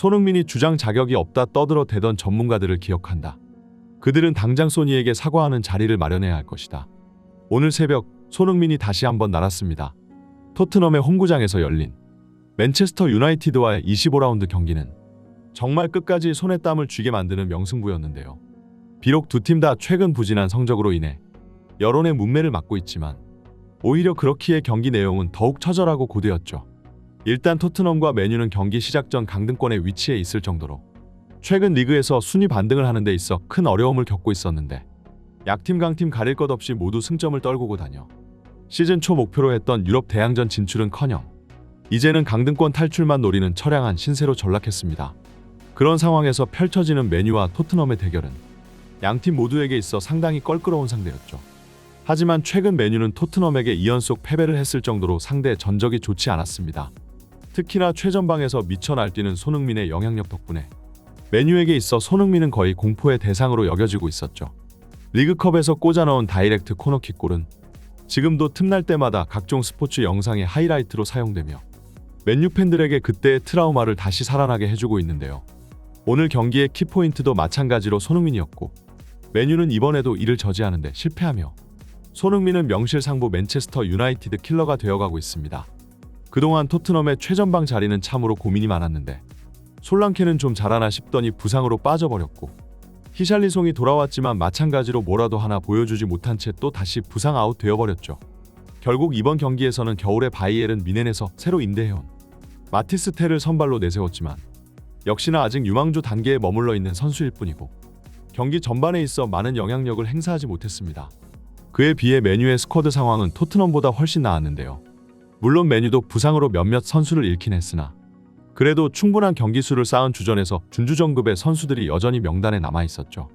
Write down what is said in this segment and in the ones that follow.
손흥민이 주장 자격이 없다 떠들어대던 전문가들을 기억한다. 그들은 당장 소니에게 사과하는 자리를 마련해야 할 것이다. 오늘 새벽 손흥민이 다시 한번 날았습니다. 토트넘의 홈구장에서 열린 맨체스터 유나이티드와의 25라운드 경기는 정말 끝까지 손에 땀을 쥐게 만드는 명승부였는데요. 비록 두 팀 다 최근 부진한 성적으로 인해 여론의 문매를 맞고 있지만 오히려 그렇기에 경기 내용은 더욱 처절하고 고되었죠. 일단 토트넘과 맨유는 경기 시작 전 강등권에 위치해 있을 정도로 최근 리그에서 순위 반등을 하는 데 있어 큰 어려움을 겪고 있었는데 약팀 강팀 가릴 것 없이 모두 승점을 떨구고 다녀 시즌 초 목표로 했던 유럽 대항전 진출은커녕 이제는 강등권 탈출만 노리는 처량한 신세로 전락했습니다. 그런 상황에서 펼쳐지는 맨유와 토트넘의 대결은 양팀 모두에게 있어 상당히 껄끄러운 상대였죠. 하지만 최근 맨유는 토트넘에게 2연속 패배를 했을 정도로 상대 전적이 좋지 않았습니다. 특히나 최전방에서 미쳐 날뛰는 손흥민의 영향력 덕분에 맨유에게 있어 손흥민은 거의 공포의 대상으로 여겨지고 있었죠. 리그컵에서 꽂아넣은 다이렉트 코너킥 골은 지금도 틈날 때마다 각종 스포츠 영상의 하이라이트로 사용되며 맨유 팬들에게 그때의 트라우마를 다시 살아나게 해주고 있는데요. 오늘 경기의 키포인트도 마찬가지로 손흥민이었고 맨유는 이번에도 이를 저지하는데 실패하며 손흥민은 명실상부 맨체스터 유나이티드 킬러가 되어가고 있습니다. 그동안 토트넘의 최전방 자리는 참으로 고민이 많았는데 솔랑케는 좀 잘하나 싶더니 부상으로 빠져버렸고 히샬리송이 돌아왔지만 마찬가지로 뭐라도 하나 보여주지 못한 채 또 다시 부상 아웃 되어버렸죠. 결국 이번 경기에서는 겨울에 바이에른 미넨에서 새로 임대해온 마티스 텔을 선발로 내세웠지만 역시나 아직 유망주 단계에 머물러 있는 선수일 뿐이고 경기 전반에 있어 많은 영향력을 행사하지 못했습니다. 그에 비해 맨유의 스쿼드 상황은 토트넘보다 훨씬 나았는데요. 물론 맨유도 부상으로 몇몇 선수를 잃긴 했으나 그래도 충분한 경기 수를 쌓은 주전에서 준주전급의 선수들이 여전히 명단에 남아있었죠.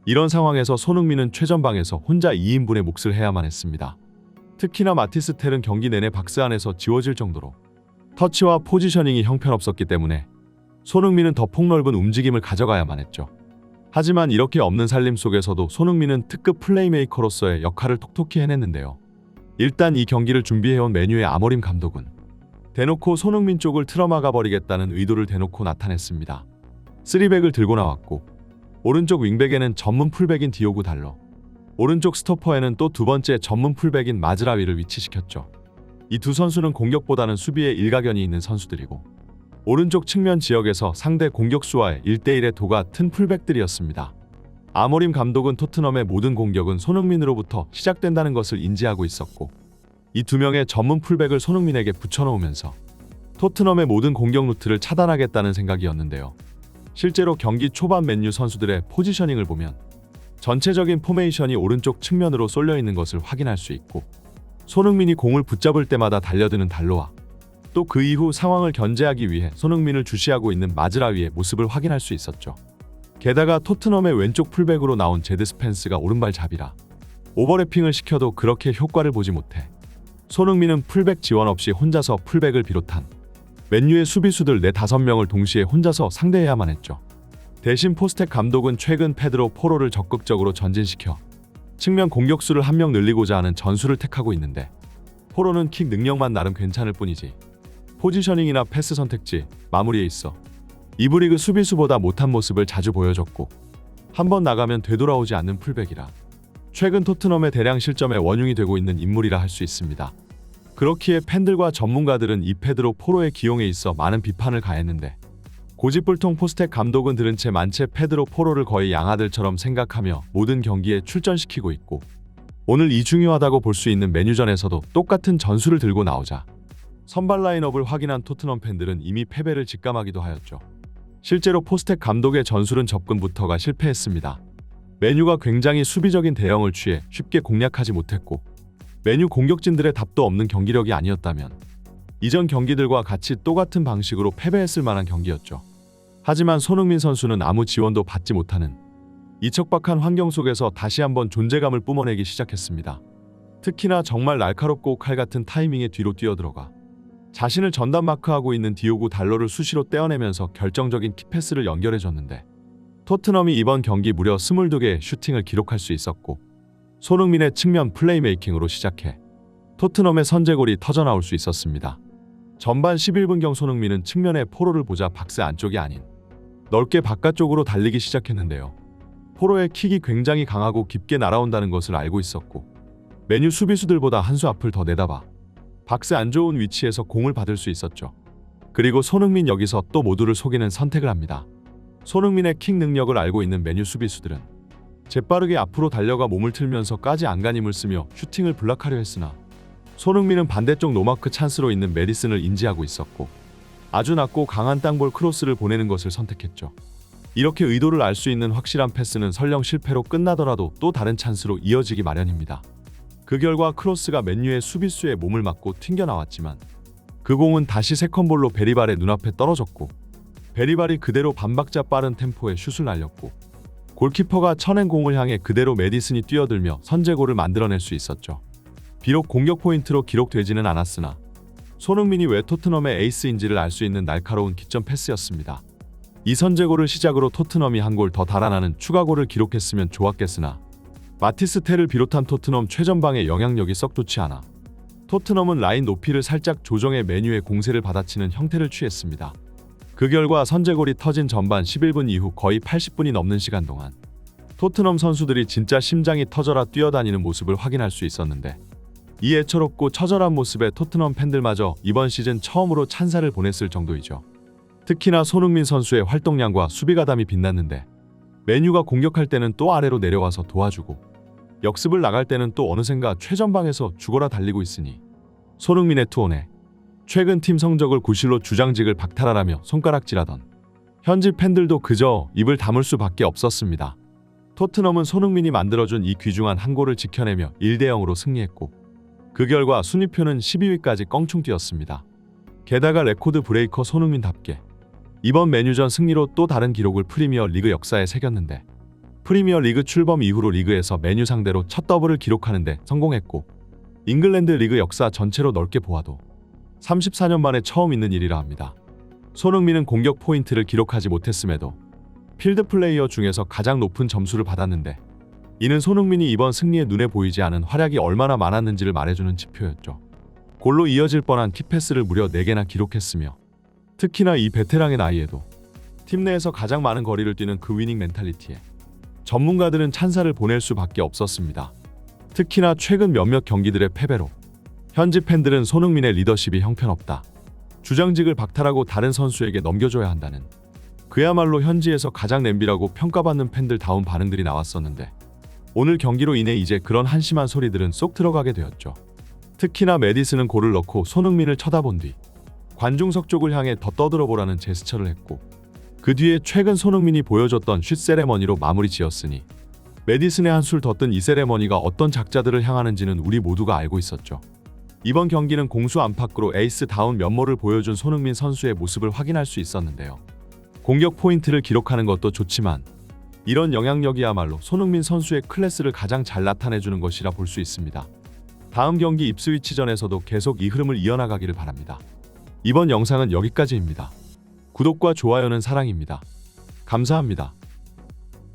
이런 상황에서 손흥민은 최전방에서 혼자 2인분의 몫을 해야만 했습니다. 특히나 마티스 텔은 경기 내내 박스 안에서 지워질 정도로 터치와 포지셔닝이 형편없었기 때문에 손흥민은 더 폭넓은 움직임을 가져가야만 했죠. 하지만 이렇게 없는 살림 속에서도 손흥민은 특급 플레이메이커로서의 역할을 톡톡히 해냈는데요. 일단 이 경기를 준비해온 맨유의 아모림 감독은 대놓고 손흥민 쪽을 틀어막아 버리겠다는 의도를 대놓고 나타냈습니다. 3백을 들고 나왔고 오른쪽 윙백에는 전문 풀백인 디오고 달러, 오른쪽 스토퍼에는 또 두 번째 전문 풀백인 마즈라위를 위치시켰죠. 이 두 선수는 공격보다는 수비에 일가견이 있는 선수들이고 오른쪽 측면 지역에서 상대 공격수와의 1대1의 도 같은 풀백들이었습니다. 아모림 감독은 토트넘의 모든 공격은 손흥민으로부터 시작된다는 것을 인지하고 있었고 이 두 명의 전문 풀백을 손흥민에게 붙여놓으면서 토트넘의 모든 공격 루트를 차단하겠다는 생각이었는데요. 실제로 경기 초반 맨유 선수들의 포지셔닝을 보면 전체적인 포메이션이 오른쪽 측면으로 쏠려 있는 것을 확인할 수 있고 손흥민이 공을 붙잡을 때마다 달려드는 달로와 또 그 이후 상황을 견제하기 위해 손흥민을 주시하고 있는 마즈라위의 모습을 확인할 수 있었죠. 게다가 토트넘의 왼쪽 풀백으로 나온 제드 스펜스가 오른발 잡이라 오버래핑을 시켜도 그렇게 효과를 보지 못해 손흥민은 풀백 지원 없이 혼자서 풀백을 비롯한 맨유의 수비수들 4-5명을 동시에 혼자서 상대해야만 했죠. 대신 포스텍 감독은 최근 페드로 포로를 적극적으로 전진시켜 측면 공격수를 한 명 늘리고자 하는 전술을 택하고 있는데 포로는 킥 능력만 나름 괜찮을 뿐이지 포지셔닝이나 패스 선택지, 마무리에 있어 이브리그 수비수보다 못한 모습을 자주 보여줬고 한번 나가면 되돌아오지 않는 풀백이라 최근 토트넘의 대량 실점의 원흉이 되고 있는 인물이라 할 수 있습니다. 그렇기에 팬들과 전문가들은 이 페드로 포로의 기용에 있어 많은 비판을 가했는데 고집불통 포스텍 감독은 들은 채 만체 페드로 포로를 거의 양아들처럼 생각하며 모든 경기에 출전시키고 있고 오늘 이 중요하다고 볼 수 있는 맨유전에서도 똑같은 전술을 들고 나오자 선발 라인업을 확인한 토트넘 팬들은 이미 패배를 직감하기도 하였죠. 실제로 포스텍 감독의 전술은 접근부터가 실패했습니다. 맨유가 굉장히 수비적인 대응을 취해 쉽게 공략하지 못했고 맨유 공격진들의 답도 없는 경기력이 아니었다면 이전 경기들과 같이 똑같은 방식으로 패배했을 만한 경기였죠. 하지만 손흥민 선수는 아무 지원도 받지 못하는 이척박한 환경 속에서 다시 한번 존재감을 뿜어내기 시작했습니다. 특히나 정말 날카롭고 칼같은 타이밍에 뒤로 뛰어들어가 자신을 전담 마크하고 있는 디오고 달러를 수시로 떼어내면서 결정적인 키패스를 연결해줬는데 토트넘이 이번 경기 무려 22개의 슈팅을 기록할 수 있었고 손흥민의 측면 플레이메이킹으로 시작해 토트넘의 선제골이 터져나올 수 있었습니다. 전반 11분경 손흥민은 측면의 포로를 보자 박스 안쪽이 아닌 넓게 바깥쪽으로 달리기 시작했는데요. 포로의 킥이 굉장히 강하고 깊게 날아온다는 것을 알고 있었고 메뉴 수비수들보다 한 수 앞을 더 내다봐 박스 안 좋은 위치에서 공을 받을 수 있었죠. 그리고 손흥민 여기서 또 모두를 속이는 선택을 합니다. 손흥민의 킥 능력을 알고 있는 메뉴 수비수들은 재빠르게 앞으로 달려가 몸을 틀면서까지 안간힘을 쓰며 슈팅을 블락하려 했으나 손흥민은 반대쪽 노마크 찬스로 있는 메디슨을 인지하고 있었고 아주 낮고 강한 땅볼 크로스를 보내는 것을 선택했죠. 이렇게 의도를 알 수 있는 확실한 패스는 설령 실패로 끝나더라도 또 다른 찬스로 이어지기 마련입니다. 그 결과 크로스가 맨유의 수비수의 몸을 맞고 튕겨나왔지만 그 공은 다시 세컨볼로 베리발의 눈앞에 떨어졌고 베리발이 그대로 반박자 빠른 템포의 슛을 날렸고 골키퍼가 쳐낸 공을 향해 그대로 메디슨이 뛰어들며 선제골을 만들어낼 수 있었죠. 비록 공격 포인트로 기록되지는 않았으나 손흥민이 왜 토트넘의 에이스인지를 알 수 있는 날카로운 기점 패스였습니다. 이 선제골을 시작으로 토트넘이 한 골 더 달아나는 추가골을 기록했으면 좋았겠으나 마티스 텔을 비롯한 토트넘 최전방의 영향력이 썩 좋지 않아 토트넘은 라인 높이를 살짝 조정해 메뉴의 공세를 받아치는 형태를 취했습니다. 그 결과 선제골이 터진 전반 11분 이후 거의 80분이 넘는 시간 동안 토트넘 선수들이 진짜 심장이 터져라 뛰어다니는 모습을 확인할 수 있었는데 이 애처롭고 처절한 모습에 토트넘 팬들마저 이번 시즌 처음으로 찬사를 보냈을 정도이죠. 특히나 손흥민 선수의 활동량과 수비가담이 빛났는데 메뉴가 공격할 때는 또 아래로 내려와서 도와주고 역습을 나갈 때는 또 어느샌가 최전방에서 죽어라 달리고 있으니 손흥민의 투혼에 최근 팀 성적을 구실로 주장직을 박탈하라며 손가락질하던 현지 팬들도 그저 입을 다물 수밖에 없었습니다. 토트넘은 손흥민이 만들어준 이 귀중한 한 골을 지켜내며 1대0으로 승리했고 그 결과 순위표는 12위까지 껑충 뛰었습니다. 게다가 레코드 브레이커 손흥민답게 이번 메뉴전 승리로 또 다른 기록을 프리미어 리그 역사에 새겼는데 프리미어 리그 출범 이후로 리그에서 메뉴 상대로 첫 더블을 기록하는 데 성공했고 잉글랜드 리그 역사 전체로 넓게 보아도 34년 만에 처음 있는 일이라 합니다. 손흥민은 공격 포인트를 기록하지 못했음에도 필드 플레이어 중에서 가장 높은 점수를 받았는데 이는 손흥민이 이번 승리에 눈에 보이지 않은 활약이 얼마나 많았는지를 말해주는 지표였죠. 골로 이어질 뻔한 키패스를 무려 4개나 기록했으며 특히나 이 베테랑의 나이에도 팀 내에서 가장 많은 거리를 뛰는 그 위닝 멘탈리티에 전문가들은 찬사를 보낼 수밖에 없었습니다. 특히나 최근 몇몇 경기들의 패배로 현지 팬들은 손흥민의 리더십이 형편없다, 주장직을 박탈하고 다른 선수에게 넘겨줘야 한다는 그야말로 현지에서 가장 냄비라고 평가받는 팬들다운 반응들이 나왔었는데 오늘 경기로 인해 이제 그런 한심한 소리들은 쏙 들어가게 되었죠. 특히나 메디슨은 골을 넣고 손흥민을 쳐다본 뒤 관중석 쪽을 향해 더 떠들어보라는 제스처를 했고 그 뒤에 최근 손흥민이 보여줬던 슛 세레머니로 마무리 지었으니 메디슨의 한술 더 뜬 이 세레머니가 어떤 작자들을 향하는지는 우리 모두가 알고 있었죠. 이번 경기는 공수 안팎으로 에이스다운 면모를 보여준 손흥민 선수의 모습을 확인할 수 있었는데요. 공격 포인트를 기록하는 것도 좋지만 이런 영향력이야말로 손흥민 선수의 클래스를 가장 잘 나타내주는 것이라 볼 수 있습니다. 다음 경기 입스위치전에서도 계속 이 흐름을 이어나가기를 바랍니다. 이번 영상은 여기까지입니다. 구독과 좋아요는 사랑입니다. 감사합니다.